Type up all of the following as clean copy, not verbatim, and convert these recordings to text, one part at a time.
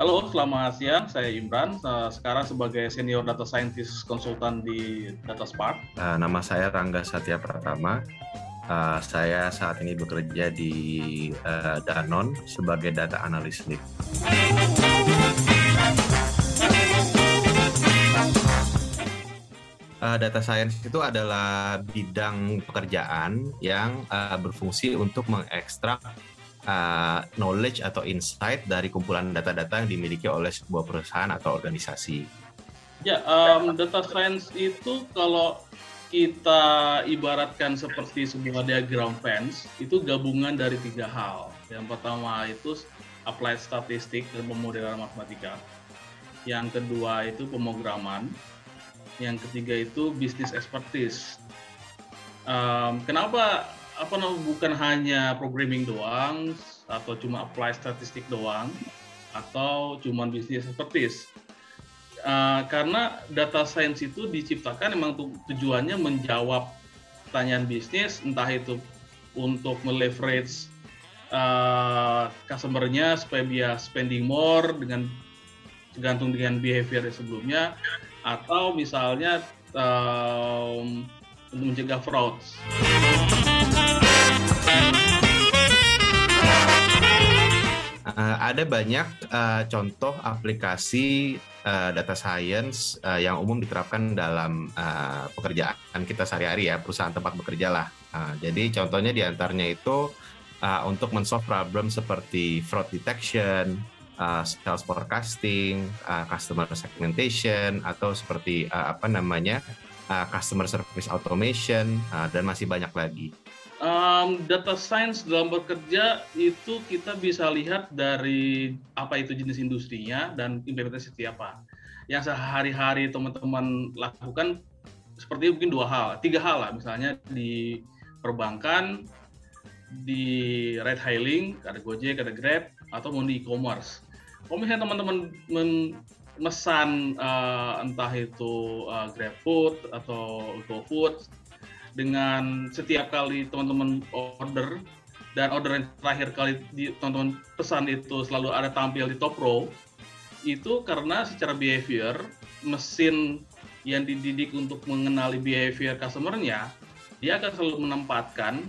Halo, selamat siang. Saya Imran. Sekarang sebagai Senior Data Scientist Konsultan di DataSpark. Nama saya Rangga Satya Pratama. Saya saat ini bekerja di Danone sebagai Data Analyst Lead. Data Science itu adalah bidang pekerjaan yang berfungsi untuk mengekstrak knowledge atau insight dari kumpulan data-data yang dimiliki oleh sebuah perusahaan atau organisasi. Ya, data science itu kalau kita ibaratkan seperti sebuah diagram fence, itu gabungan dari 3 hal. Yang pertama itu applied statistik dan pemodelan matematika. Yang kedua itu pemrograman. Yang ketiga itu business expertise. Kenapa bukan hanya programming doang, atau cuma apply statistik doang, atau cuma business expertise? Karena data science itu diciptakan memang tujuannya menjawab pertanyaan bisnis, entah itu untuk meleverage customer-nya supaya dia spending more tergantung dengan behavior sebelumnya, atau misalnya untuk mencegah fraud. Ada banyak contoh aplikasi data science yang umum diterapkan dalam pekerjaan kita sehari-hari ya, perusahaan tempat bekerja lah. Jadi contohnya diantaranya itu untuk men-solve problem seperti fraud detection, sales forecasting, customer segmentation, atau seperti customer service automation, dan masih banyak lagi. Data science dalam bekerja itu kita bisa lihat dari apa itu jenis industrinya dan implementasi seperti apa. Yang sehari-hari teman-teman lakukan seperti mungkin 3 hal lah, misalnya di perbankan, di ride hailing, ada Gojek, ada Grab, atau mau di e-commerce. Kalau misalnya teman-teman memesan entah itu GrabFood atau GoFood, dengan setiap kali teman-teman order, dan order yang terakhir kali teman-teman pesan itu selalu ada tampil di top row, itu karena secara behavior, mesin yang dididik untuk mengenali behavior customer-nya, dia akan selalu menempatkan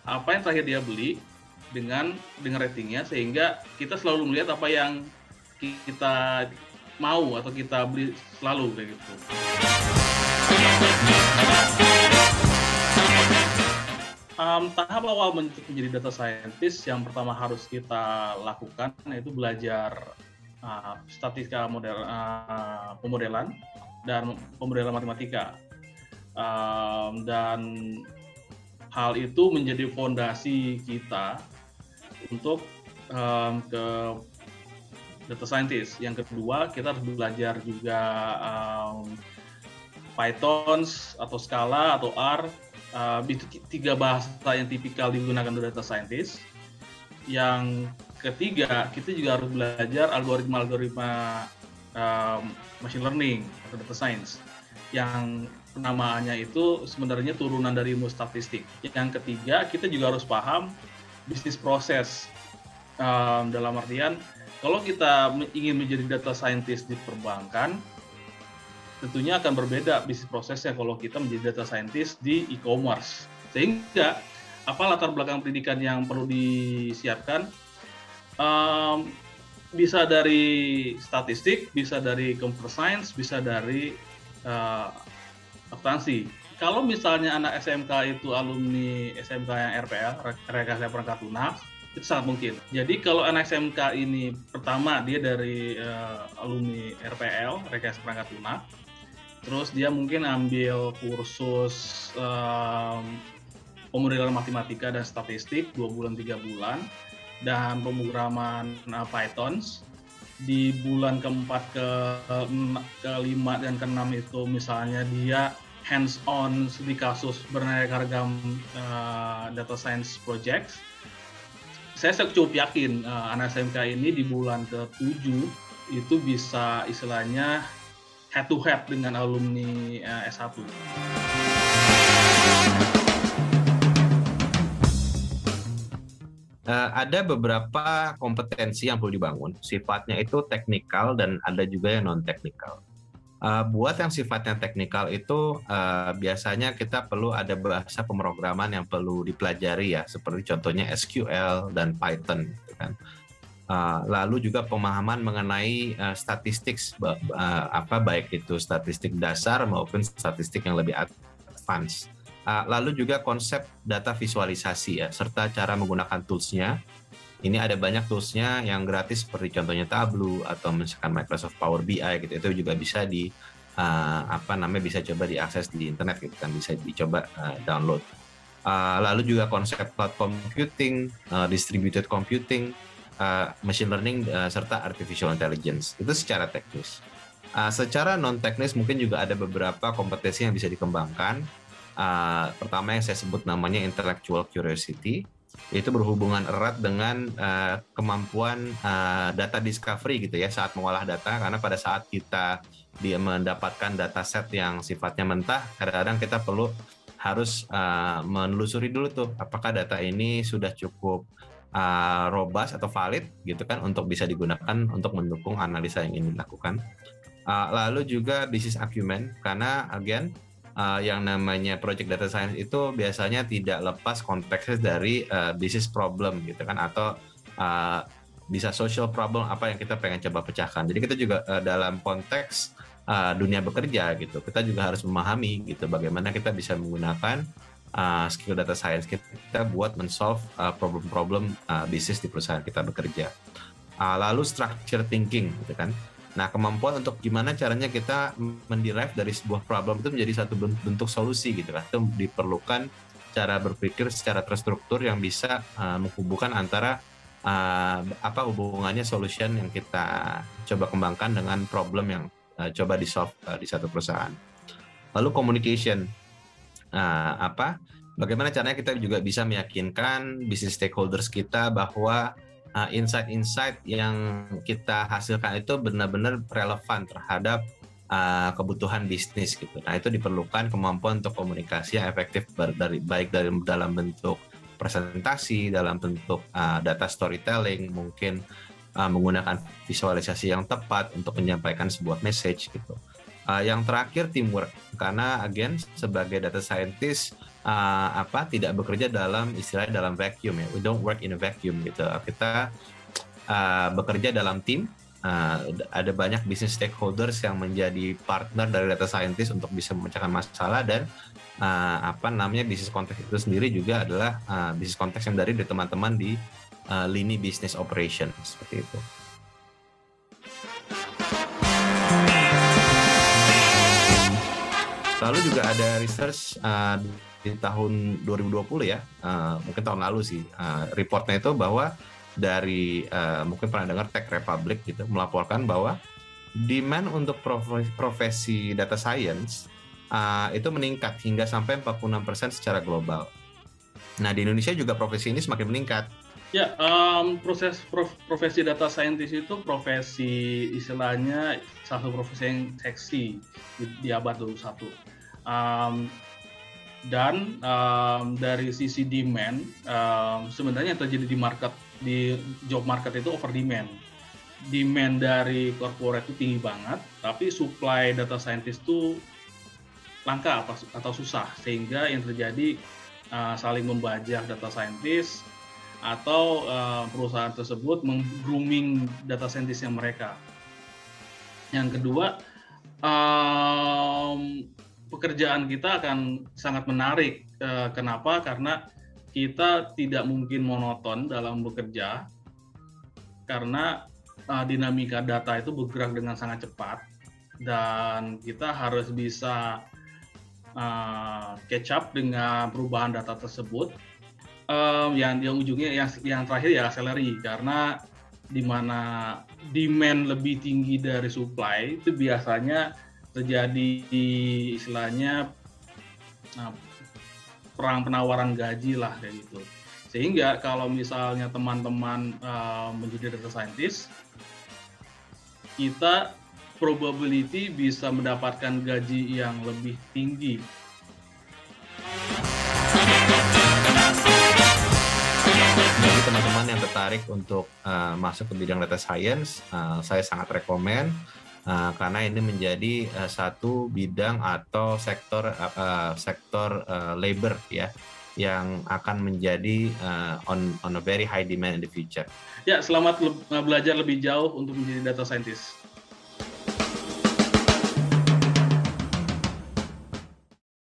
apa yang terakhir dia beli dengan ratingnya, sehingga kita selalu melihat apa yang kita mau atau kita beli selalu kayak gitu. Tahap awal menjadi data scientist yang pertama harus kita lakukan yaitu belajar statistika pemodelan dan pemodelan matematika, dan hal itu menjadi fondasi kita untuk ke data scientist. Yang kedua, kita harus belajar juga Python atau Scala atau R. Itu 3 bahasa yang tipikal digunakan oleh data scientist. Yang ketiga, kita juga harus belajar algoritma machine learning atau data science, yang penamaannya itu sebenarnya turunan dari ilmu statistik. Yang ketiga, kita juga harus paham bisnis proses, dalam artian kalau kita ingin menjadi data scientist di perbankan, tentunya akan berbeda bisnis prosesnya kalau kita menjadi data scientist di e-commerce. Sehingga apa latar belakang pendidikan yang perlu disiapkan? Bisa dari statistik, bisa dari computer science, bisa dari akuntansi. Kalau misalnya anak SMK itu alumni SMK yang RPL, Rekayasa Perangkat Lunak, itu sangat mungkin. Jadi kalau anak SMK ini pertama dia dari alumni RPL, Rekayasa Perangkat Lunak, terus dia mungkin ambil kursus pemodelan matematika dan statistik 2 bulan 3 bulan, dan pemrograman Python. Di bulan keempat, ke-5 dan ke-6 itu misalnya dia hands on di kasus beraneka ragam data science projects. Saya cukup yakin anak SMK ini di bulan ke-7 itu bisa istilahnya head to head dengan alumni S1. Ada beberapa kompetensi yang perlu dibangun, sifatnya itu teknikal dan ada juga yang non-teknikal. Buat yang sifatnya teknikal itu biasanya kita perlu ada bahasa pemrograman yang perlu dipelajari ya, seperti contohnya SQL dan Python, gitu kan. Lalu juga pemahaman mengenai statistik, baik itu statistik dasar maupun statistik yang lebih advance. Lalu juga konsep data visualisasi ya, serta cara menggunakan tools-nya. Ini ada banyak tools-nya yang gratis seperti contohnya Tableau atau misalkan Microsoft Power BI gitu. Itu juga bisa bisa coba diakses di internet gitu kan, bisa dicoba download. Lalu juga konsep cloud computing, distributed computing, machine learning serta artificial intelligence. Itu secara teknis. Secara non teknis mungkin juga ada beberapa kompetensi yang bisa dikembangkan. Pertama yang saya sebut namanya intellectual curiosity, itu berhubungan erat dengan kemampuan data discovery gitu ya saat mengolah data, karena pada saat kita mendapatkan data set yang sifatnya mentah, kadang-kadang kita harus menelusuri dulu tuh apakah data ini sudah cukup robust atau valid gitu kan untuk bisa digunakan untuk mendukung analisa yang ingin dilakukan. Lalu juga business acumen, karena again yang namanya project data science itu biasanya tidak lepas konteksnya dari business problem gitu kan, atau bisa social problem apa yang kita pengen coba pecahkan. Jadi kita juga dalam konteks dunia bekerja gitu, kita juga harus memahami gitu bagaimana kita bisa menggunakan skill data science kita buat men-solve problem-problem bisnis di perusahaan kita bekerja. Lalu structure thinking gitu kan. Nah, kemampuan untuk gimana caranya kita menderive dari sebuah problem itu menjadi satu bentuk solusi gitu kan. Itu diperlukan cara berpikir secara terstruktur yang bisa menghubungkan antara hubungannya solution yang kita coba kembangkan dengan problem yang coba di-solve di satu perusahaan. Lalu communication. Bagaimana caranya kita juga bisa meyakinkan business stakeholders kita bahwa insight-insight yang kita hasilkan itu benar-benar relevan terhadap kebutuhan bisnis gitu. Nah, itu diperlukan kemampuan untuk komunikasi yang efektif baik dalam bentuk presentasi, dalam bentuk data storytelling, mungkin menggunakan visualisasi yang tepat untuk menyampaikan sebuah message gitu. Yang terakhir teamwork, karena again sebagai data scientist tidak bekerja dalam vacuum ya. We don't work in a vacuum gitu. Kita bekerja dalam tim. Ada banyak business stakeholders yang menjadi partner dari data scientist untuk bisa memecahkan masalah, dan business context itu sendiri juga adalah business context yang dari teman-teman di lini business operation seperti itu. Lalu juga ada research di tahun 2020 ya, mungkin tahun lalu sih, reportnya itu bahwa dari mungkin pernah dengar Tech Republic gitu melaporkan bahwa demand untuk profesi data science itu meningkat hingga sampai 46% secara global. Nah, di Indonesia juga profesi ini semakin meningkat. Ya, profesi data scientist itu profesi istilahnya satu profesi yang seksi di abad 21. Dan dari sisi demand, sebenarnya yang terjadi di job market itu over demand. Demand dari corporate itu tinggi banget, tapi supply data scientist itu langka atau susah, sehingga yang terjadi saling membajak data scientist, atau perusahaan tersebut meng-grooming data scientist yang mereka. Yang kedua, pekerjaan kita akan sangat menarik. Kenapa? Karena kita tidak mungkin monoton dalam bekerja, karena dinamika data itu bergerak dengan sangat cepat, dan kita harus bisa catch up dengan perubahan data tersebut. Yang ujungnya yang terakhir ya salary, karena di mana demand lebih tinggi dari supply itu biasanya terjadi istilahnya perang penawaran gaji lah kayak gitu. Sehingga kalau misalnya teman-teman menjadi data scientist, kita probability bisa mendapatkan gaji yang lebih tinggi. Bagi teman-teman tertarik untuk masuk ke bidang data science, saya sangat rekomen karena ini menjadi satu bidang atau sektor labor ya yang akan menjadi on a very high demand in the future. Ya, selamat belajar lebih jauh untuk menjadi data scientist.